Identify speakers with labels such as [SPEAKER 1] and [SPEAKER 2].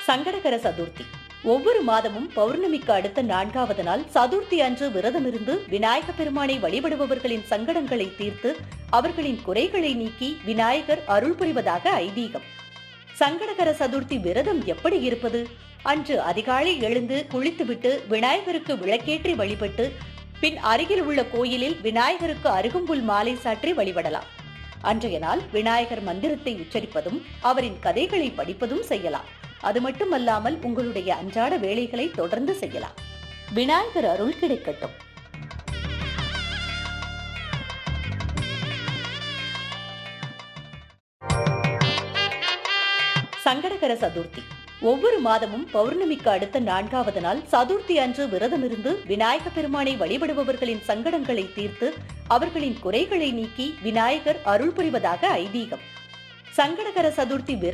[SPEAKER 1] சங்கடகர சதுர்த்தி ஒவ்வொரு மாதமும் பௌர்ணமிக்கு அடுத்த 4வது நாள் சதுர்த்தி அன்று விரதமிருந்து விநாயக பெருமானை வழிபடுபவர்களின் சங்கடங்களை தீர்த்து அவர்களின் குறைகளை நீக்கி விநாயகர் அருள் புரிவதாக ஐதீகம். சங்கடகர சதுர்த்தி விரதம் எப்படி இருப்பது? அன்று அதிகாலை எழுந்து குளித்துவிட்டு விநாயகருக்கு விளக்கேற்றி வழிபட்டு பின் அருகில் உள்ள கோயிலில் விநாயகருக்கு அருகம்புல் மாலை சாற்றி வழிபடலாம். அன்றைய நாள் விநாயகர் மந்திரத்தை உச்சரிப்பதும் அவரின் கதைகளை படிப்பதும் செய்யலாம். அது மட்டுமல்லாமல் உங்களுடைய அன்றாட வேலைகளை தொடர்ந்து செய்யலாம். விநாயகர் அருள் கிடைக்கட்டும். சங்கடகர சதுர்த்தி ஒவ்வொரு மாதமும் பௌர்ணமிக்கு அடுத்த 4வது நாள் சதுர்த்தி அன்று விரதமிருந்து விநாயக பெருமானை வழிபடுபவர்களின் சங்கடங்களை தீர்த்து அவர்களின் குறைகளை நீக்கி விநாயகர் அருள் புரிவதாக ஐதீகம். சங்கடகர சதுர்த்தி